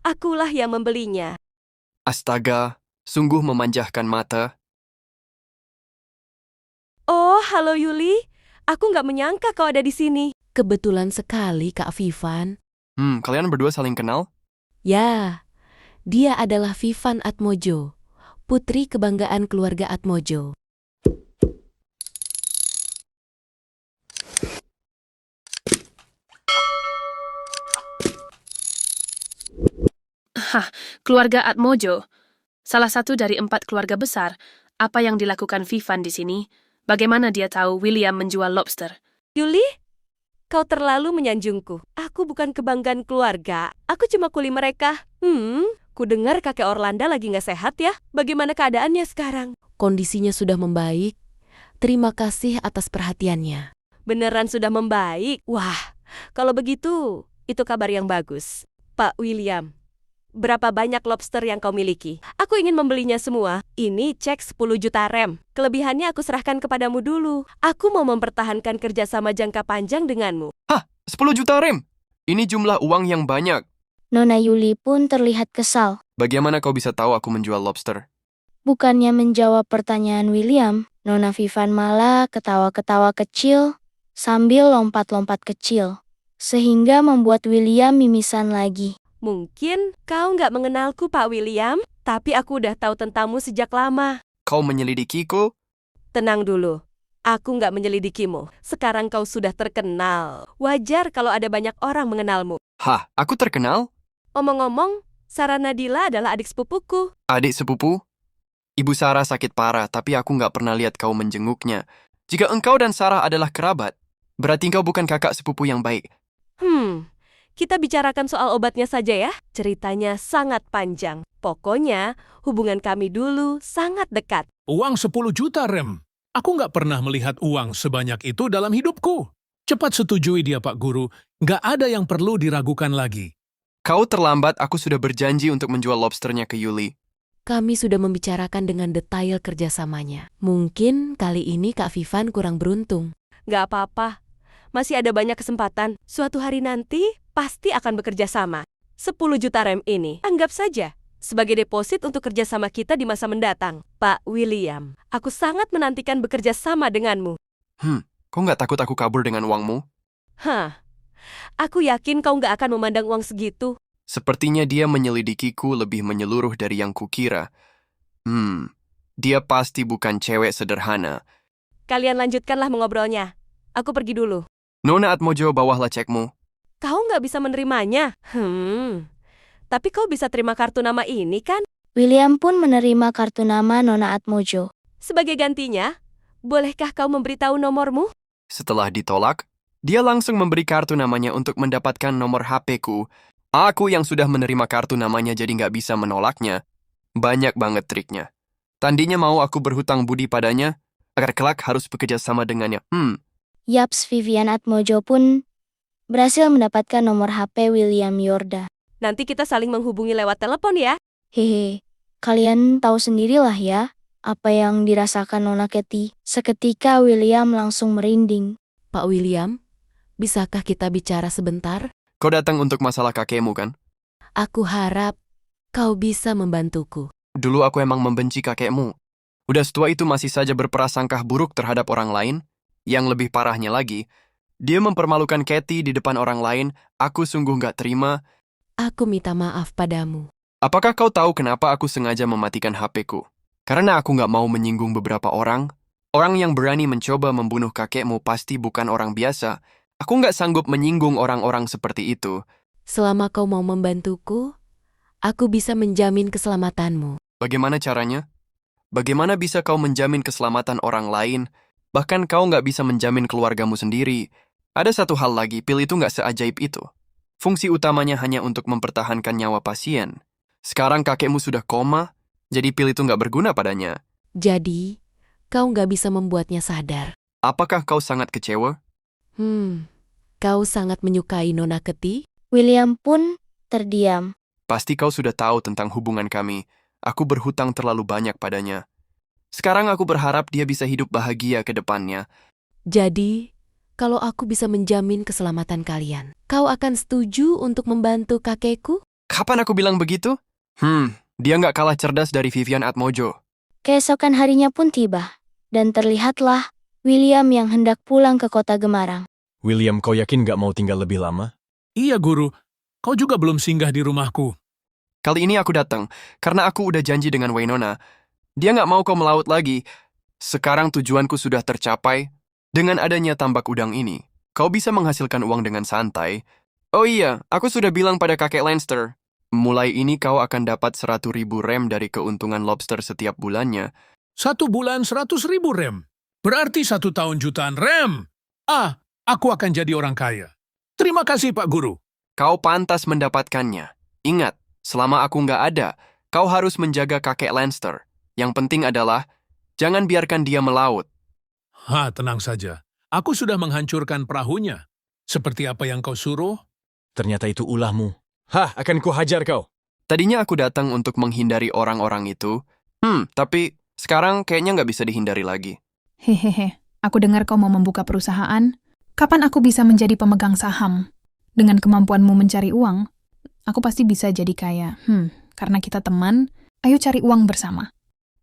Akulah yang membelinya. Astaga, sungguh memanjahkan mata. Oh, halo Yuli. Aku nggak menyangka kau ada di sini. Kebetulan sekali, Kak Vivan. Kalian berdua saling kenal? Ya, dia adalah Vivan Atmojo, putri kebanggaan keluarga Atmojo. Keluarga Atmojo, salah satu dari 4 keluarga besar. Apa yang dilakukan Vivan di sini? Bagaimana dia tahu William menjual lobster? Yuli, kau terlalu menyanjungku. Aku bukan kebanggaan keluarga. Aku cuma kuli mereka. Ku dengar kakek Orlando lagi nggak sehat ya. Bagaimana keadaannya sekarang? Kondisinya sudah membaik. Terima kasih atas perhatiannya. Beneran sudah membaik? Wah, kalau begitu, itu kabar yang bagus. Pak William, berapa banyak lobster yang kau miliki? Aku ingin membelinya semua. Ini cek 10 juta rem. Kelebihannya aku serahkan kepadamu dulu. Aku mau mempertahankan kerjasama jangka panjang denganmu. 10 juta rem? Ini jumlah uang yang banyak. Nona Yuli pun terlihat kesal. Bagaimana kau bisa tahu aku menjual lobster? Bukannya menjawab pertanyaan William, Nona Vivan malah ketawa-ketawa kecil sambil lompat-lompat kecil, sehingga membuat William mimisan lagi. Mungkin kau nggak mengenalku, Pak William, tapi aku udah tahu tentangmu sejak lama. Kau menyelidikiku? Tenang dulu. Aku nggak menyelidikimu. Sekarang kau sudah terkenal. Wajar kalau ada banyak orang mengenalmu. Aku terkenal? Omong-omong, Sarah Nadila adalah adik sepupuku. Adik sepupu? Ibu Sarah sakit parah, tapi aku nggak pernah lihat kau menjenguknya. Jika engkau dan Sarah adalah kerabat, berarti engkau bukan kakak sepupu yang baik. Kita bicarakan soal obatnya saja ya. Ceritanya sangat panjang. Pokoknya, hubungan kami dulu sangat dekat. Uang 10 juta rem. Aku nggak pernah melihat uang sebanyak itu dalam hidupku. Cepat setujui dia, Pak Guru. Nggak ada yang perlu diragukan lagi. Kau terlambat, aku sudah berjanji untuk menjual lobsternya ke Yuli. Kami sudah membicarakan dengan detail kerjasamanya. Mungkin kali ini Kak Vivan kurang beruntung. Nggak apa-apa. Masih ada banyak kesempatan. Suatu hari nanti, pasti akan bekerja sama. 10 juta rem ini, anggap saja sebagai deposit untuk kerjasama kita di masa mendatang. Pak William, aku sangat menantikan bekerja sama denganmu. Kau nggak takut aku kabur dengan uangmu? Aku yakin kau nggak akan memandang uang segitu. Sepertinya dia menyelidikiku lebih menyeluruh dari yang kukira. Dia pasti bukan cewek sederhana. Kalian lanjutkanlah mengobrolnya. Aku pergi dulu. Nona Atmojo, bawahlah cekmu. Kau nggak bisa menerimanya. Tapi kau bisa terima kartu nama ini kan? William pun menerima kartu nama Nona Atmojo. Sebagai gantinya, bolehkah kau memberitahu nomormu? Setelah ditolak, dia langsung memberi kartu namanya untuk mendapatkan nomor HP-ku. Aku yang sudah menerima kartu namanya jadi nggak bisa menolaknya. Banyak banget triknya. Tandanya mau aku berhutang budi padanya, agar kelak harus bekerja sama dengannya. Yaps, Vivian Atmojo pun berhasil mendapatkan nomor HP William Yorda. Nanti kita saling menghubungi lewat telepon ya. Hehe, kalian tahu sendirilah ya, apa yang dirasakan Nona Ketty. Seketika William langsung merinding. Pak William, bisakah kita bicara sebentar? Kau datang untuk masalah kakekmu kan? Aku harap kau bisa membantuku. Dulu aku emang membenci kakekmu. Udah setua itu masih saja berprasangka buruk terhadap orang lain. Yang lebih parahnya lagi, dia mempermalukan Ketty di depan orang lain. Aku sungguh nggak terima. Aku minta maaf padamu. Apakah kau tahu kenapa aku sengaja mematikan HP-ku? Karena aku nggak mau menyinggung beberapa orang. Orang yang berani mencoba membunuh kakekmu pasti bukan orang biasa. Aku nggak sanggup menyinggung orang-orang seperti itu. Selama kau mau membantuku, aku bisa menjamin keselamatanmu. Bagaimana caranya? Bagaimana bisa kau menjamin keselamatan orang lain? Bahkan kau nggak bisa menjamin keluargamu sendiri. Ada satu hal lagi, pil itu nggak seajaib itu. Fungsi utamanya hanya untuk mempertahankan nyawa pasien. Sekarang kakekmu sudah koma, jadi pil itu nggak berguna padanya. Jadi, kau nggak bisa membuatnya sadar. Apakah kau sangat kecewa? Kau sangat menyukai Nona Ketty? William pun terdiam. Pasti kau sudah tahu tentang hubungan kami. Aku berhutang terlalu banyak padanya. Sekarang aku berharap dia bisa hidup bahagia ke depannya. Jadi, kalau aku bisa menjamin keselamatan kalian, kau akan setuju untuk membantu kakekku? Kapan aku bilang begitu? Dia nggak kalah cerdas dari Vivian Atmojo. Keesokan harinya pun tiba, dan terlihatlah William yang hendak pulang ke kota Gemarang. William, kau yakin gak mau tinggal lebih lama? Iya, Guru. Kau juga belum singgah di rumahku. Kali ini aku datang, karena aku udah janji dengan Waynona. Dia nggak mau kau melaut lagi. Sekarang tujuanku sudah tercapai. Dengan adanya tambak udang ini, kau bisa menghasilkan uang dengan santai. Oh iya, aku sudah bilang pada kakek Lanster. Mulai ini kau akan dapat 100.000 rem dari keuntungan lobster setiap bulannya. 1 bulan 100.000 rem. Berarti 1 tahun jutaan rem. Aku akan jadi orang kaya. Terima kasih, Pak Guru. Kau pantas mendapatkannya. Ingat, selama aku nggak ada, kau harus menjaga kakek Lanster. Yang penting adalah, jangan biarkan dia melaut. Tenang saja. Aku sudah menghancurkan perahunya. Seperti apa yang kau suruh? Ternyata itu ulahmu. Akan kuhajar kau. Tadinya aku datang untuk menghindari orang-orang itu. Tapi sekarang kayaknya nggak bisa dihindari lagi. Hehehe, aku dengar kau mau membuka perusahaan. Kapan aku bisa menjadi pemegang saham? Dengan kemampuanmu mencari uang, aku pasti bisa jadi kaya. Karena kita teman, ayo cari uang bersama.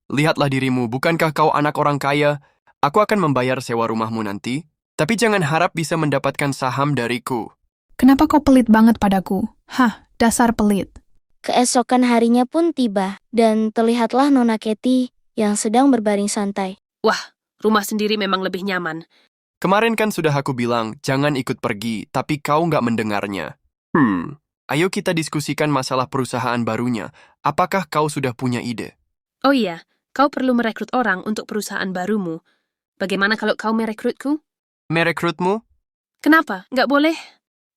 Lihatlah dirimu, bukankah kau anak orang kaya? Aku akan membayar sewa rumahmu nanti, tapi jangan harap bisa mendapatkan saham dariku. Kenapa kau pelit banget padaku? Dasar pelit. Keesokan harinya pun tiba, dan terlihatlah Nona Katie yang sedang berbaring santai. Wah, rumah sendiri memang lebih nyaman. Kemarin kan sudah aku bilang, jangan ikut pergi, tapi kau nggak mendengarnya. Ayo kita diskusikan masalah perusahaan barunya. Apakah kau sudah punya ide? Oh iya, kau perlu merekrut orang untuk perusahaan barumu. Bagaimana kalau kau merekrutku? Merekrutmu? Kenapa? Nggak boleh?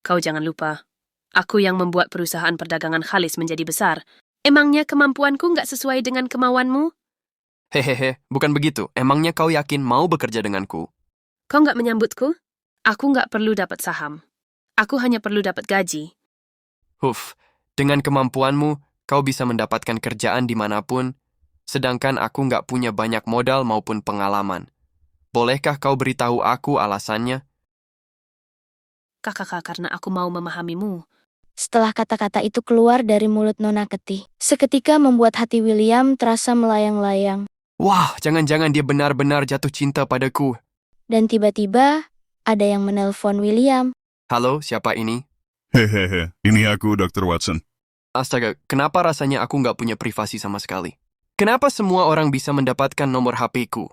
Kau jangan lupa, aku yang membuat perusahaan perdagangan Khalis menjadi besar. Emangnya kemampuanku nggak sesuai dengan kemauanmu? Hehehe, bukan begitu. Emangnya kau yakin mau bekerja denganku? Kau nggak menyambutku? Aku nggak perlu dapat saham. Aku hanya perlu dapat gaji. Dengan kemampuanmu, kau bisa mendapatkan kerjaan dimanapun, sedangkan aku nggak punya banyak modal maupun pengalaman. Bolehkah kau beritahu aku alasannya? Kakak, karena aku mau memahamimu. Setelah kata-kata itu keluar dari mulut Nona Katie, seketika membuat hati William terasa melayang-layang. Wah, jangan-jangan dia benar-benar jatuh cinta padaku. Dan tiba-tiba, ada yang menelpon William. Halo, siapa ini? Hehehe, ini aku, Dr. Watson. Astaga, kenapa rasanya aku nggak punya privasi sama sekali? Kenapa semua orang bisa mendapatkan nomor HP-ku?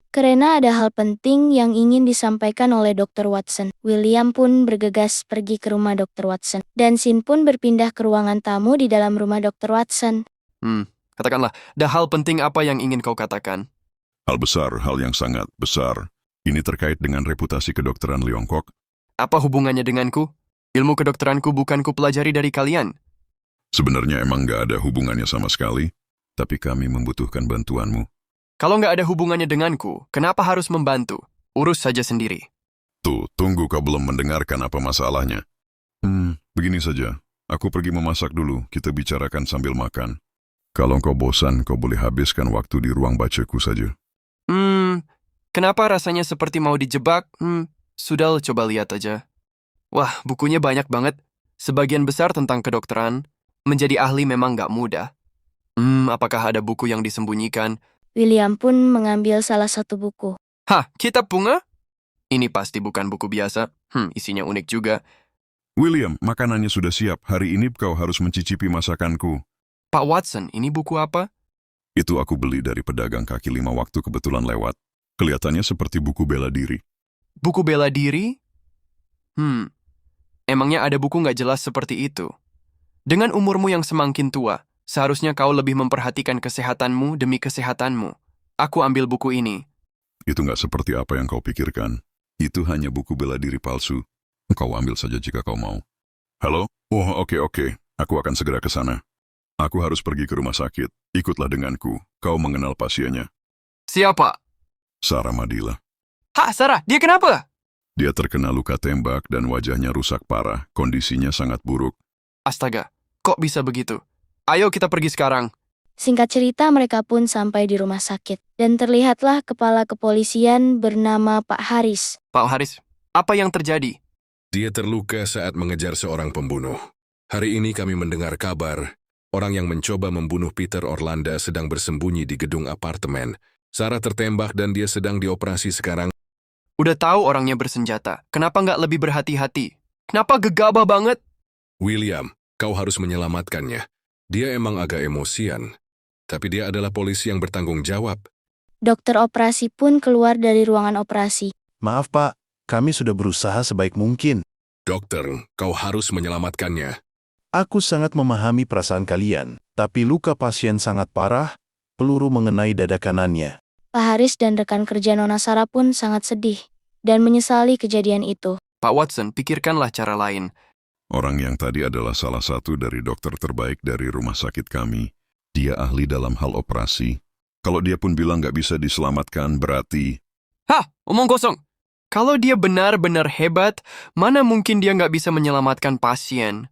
Karena ada hal penting yang ingin disampaikan oleh Dr. Watson. William pun bergegas pergi ke rumah Dr. Watson. Dan Sin pun berpindah ke ruangan tamu di dalam rumah Dr. Watson. Katakanlah, ada hal penting apa yang ingin kau katakan? Hal besar, hal yang sangat besar. Ini terkait dengan reputasi kedokteran Leongkok. Apa hubungannya denganku? Ilmu kedokteranku bukan kupelajari dari kalian. Sebenarnya emang nggak ada hubungannya sama sekali, tapi kami membutuhkan bantuanmu. Kalau nggak ada hubungannya denganku, kenapa harus membantu? Urus saja sendiri. Tunggu kau belum mendengarkan apa masalahnya. Begini saja. Aku pergi memasak dulu, kita bicarakan sambil makan. Kalau kau bosan, kau boleh habiskan waktu di ruang bacaku saja. Kenapa rasanya seperti mau dijebak? Sudah coba lihat aja. Wah, bukunya banyak banget. Sebagian besar tentang kedokteran. Menjadi ahli memang nggak mudah. Apakah ada buku yang disembunyikan? William pun mengambil salah satu buku. Kitab bunga? Ini pasti bukan buku biasa. Isinya unik juga. William, makanannya sudah siap. Hari ini kau harus mencicipi masakanku. Pak Watson, ini buku apa? Itu aku beli dari pedagang kaki lima waktu kebetulan lewat. Kelihatannya seperti buku bela diri. Buku bela diri? Emangnya ada buku nggak jelas seperti itu? Dengan umurmu yang semakin tua, seharusnya kau lebih memperhatikan kesehatanmu demi kesehatanmu. Aku ambil buku ini. Itu nggak seperti apa yang kau pikirkan. Itu hanya buku bela diri palsu. Kau ambil saja jika kau mau. Halo? Oh, oke. Aku akan segera ke sana. Aku harus pergi ke rumah sakit. Ikutlah denganku. Kau mengenal pasiennya. Siapa? Sarah Madila. Sarah, dia kenapa? Dia terkena luka tembak dan wajahnya rusak parah. Kondisinya sangat buruk. Astaga, kok bisa begitu? Ayo kita pergi sekarang. Singkat cerita, mereka pun sampai di rumah sakit. Dan terlihatlah kepala kepolisian bernama Pak Haris. Pak Haris, apa yang terjadi? Dia terluka saat mengejar seorang pembunuh. Hari ini kami mendengar kabar, orang yang mencoba membunuh Peter Orlanda sedang bersembunyi di gedung apartemen. Sarah tertembak dan dia sedang dioperasi sekarang. Udah tahu orangnya bersenjata, kenapa nggak lebih berhati-hati? Kenapa gegabah banget? William, kau harus menyelamatkannya. Dia emang agak emosian, tapi dia adalah polisi yang bertanggung jawab. Dokter operasi pun keluar dari ruangan operasi. Maaf Pak, kami sudah berusaha sebaik mungkin. Dokter, kau harus menyelamatkannya. Aku sangat memahami perasaan kalian, tapi luka pasien sangat parah, peluru mengenai dada kanannya. Pak Haris dan rekan kerja Nona Sarah pun sangat sedih dan menyesali kejadian itu. Pak Watson, pikirkanlah cara lain. Orang yang tadi adalah salah satu dari dokter terbaik dari rumah sakit kami. Dia ahli dalam hal operasi. Kalau dia pun bilang nggak bisa diselamatkan, berarti... Hah, omong kosong. Kalau dia benar-benar hebat, mana mungkin dia nggak bisa menyelamatkan pasien?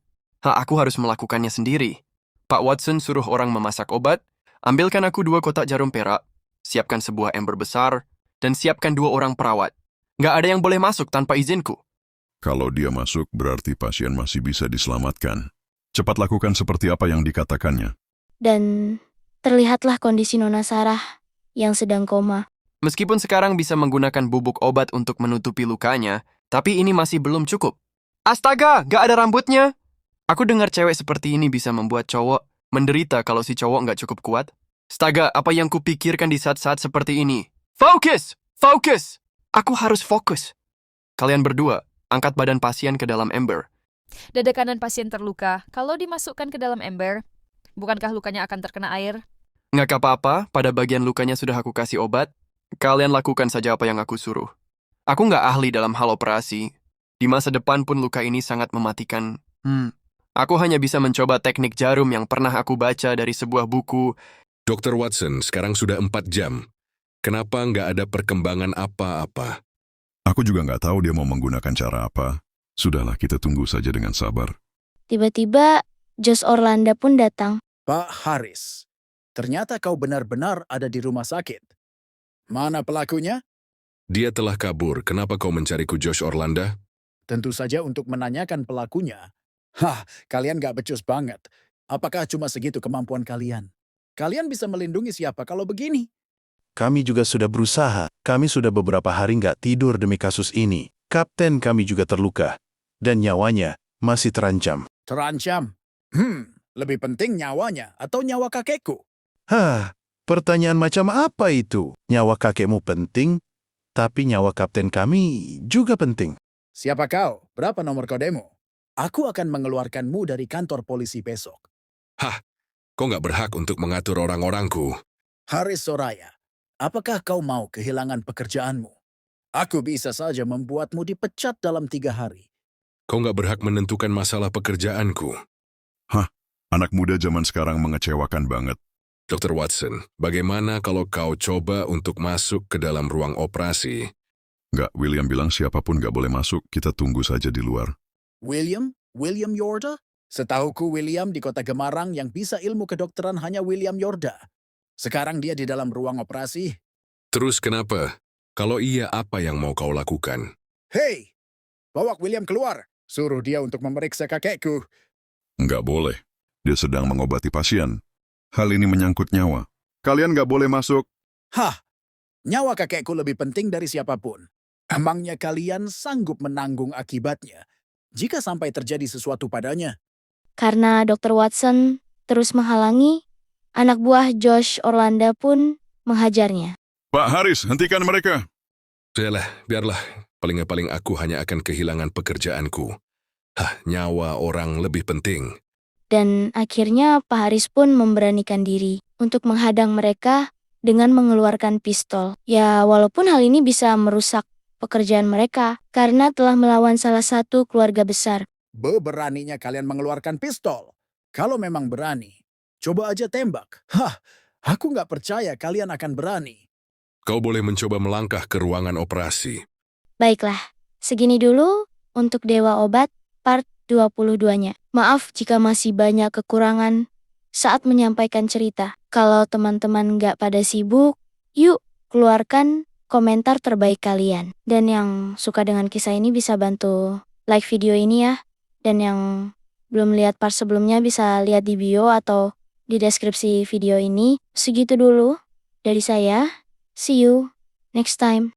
Aku harus melakukannya sendiri. Pak Watson suruh orang memasak obat, ambilkan aku 2 kotak jarum perak, siapkan sebuah ember besar, dan siapkan 2 orang perawat. Nggak ada yang boleh masuk tanpa izinku. Kalau dia masuk, berarti pasien masih bisa diselamatkan. Cepat lakukan seperti apa yang dikatakannya. Dan terlihatlah kondisi Nona Sarah yang sedang koma. Meskipun sekarang bisa menggunakan bubuk obat untuk menutupi lukanya, tapi ini masih belum cukup. Astaga, nggak ada rambutnya! Aku dengar cewek seperti ini bisa membuat cowok menderita kalau si cowok nggak cukup kuat. Astaga, apa yang kupikirkan di saat-saat seperti ini? Fokus! Fokus! Aku harus fokus. Kalian berdua, angkat badan pasien ke dalam ember. Dada kanan pasien terluka. Kalau dimasukkan ke dalam ember, bukankah lukanya akan terkena air? Nggak apa-apa, pada bagian lukanya sudah aku kasih obat. Kalian lakukan saja apa yang aku suruh. Aku nggak ahli dalam hal operasi. Di masa depan pun luka ini sangat mematikan. Aku hanya bisa mencoba teknik jarum yang pernah aku baca dari sebuah buku. Dr. Watson, sekarang sudah 4 jam. Kenapa nggak ada perkembangan apa-apa? Aku juga nggak tahu dia mau menggunakan cara apa. Sudahlah, kita tunggu saja dengan sabar. Tiba-tiba, Josh Orlanda pun datang. Pak Haris, ternyata kau benar-benar ada di rumah sakit. Mana pelakunya? Dia telah kabur. Kenapa kau mencariku, Josh Orlanda? Tentu saja untuk menanyakan pelakunya. Hah, kalian gak becus banget. Apakah cuma segitu kemampuan kalian? Kalian bisa melindungi siapa kalau begini? Kami juga sudah berusaha. Kami sudah beberapa hari nggak tidur demi kasus ini. Kapten kami juga terluka. Dan nyawanya masih terancam. Terancam? Lebih penting nyawanya atau nyawa kakekku? Pertanyaan macam apa itu? Nyawa kakekmu penting, tapi nyawa kapten kami juga penting. Siapa kau? Berapa nomor kodemu? Aku akan mengeluarkanmu dari kantor polisi besok. Hah, kau nggak berhak untuk mengatur orang-orangku. Haris Soraya, apakah kau mau kehilangan pekerjaanmu? Aku bisa saja membuatmu dipecat dalam 3 hari. Kau nggak berhak menentukan masalah pekerjaanku. Anak muda zaman sekarang mengecewakan banget. Dr. Watson, bagaimana kalau kau coba untuk masuk ke dalam ruang operasi? Nggak, William bilang siapapun nggak boleh masuk, kita tunggu saja di luar. William Yorda? Setahuku William di kota Gemarang yang bisa ilmu kedokteran hanya William Yorda. Sekarang dia di dalam ruang operasi. Terus kenapa? Kalau iya, apa yang mau kau lakukan? Hei, bawa William keluar. Suruh dia untuk memeriksa kakekku. Nggak boleh. Dia sedang mengobati pasien. Hal ini menyangkut nyawa. Kalian nggak boleh masuk. Nyawa kakekku lebih penting dari siapapun. Emangnya kalian sanggup menanggung akibatnya jika sampai terjadi sesuatu padanya? Karena Dr. Watson terus menghalangi, anak buah Josh Orlanda pun menghajarnya. Pak Haris, hentikan mereka. Biarlah. Paling aku hanya akan kehilangan pekerjaanku. Nyawa orang lebih penting. Dan akhirnya Pak Haris pun memberanikan diri untuk menghadang mereka dengan mengeluarkan pistol. Ya, walaupun hal ini bisa merusak pekerjaan mereka karena telah melawan salah satu keluarga besar. Beraninya kalian mengeluarkan pistol. Kalau memang berani, coba aja tembak. Aku nggak percaya kalian akan berani. Kau boleh mencoba melangkah ke ruangan operasi. Baiklah, segini dulu untuk Dewa Obat part 22-nya. Maaf jika masih banyak kekurangan saat menyampaikan cerita. Kalau teman-teman nggak pada sibuk, yuk keluarkan komentar terbaik kalian. Dan yang suka dengan kisah ini bisa bantu like video ini ya. Dan yang belum lihat part sebelumnya bisa lihat di bio atau di deskripsi video ini. Segitu dulu dari saya. See you next time.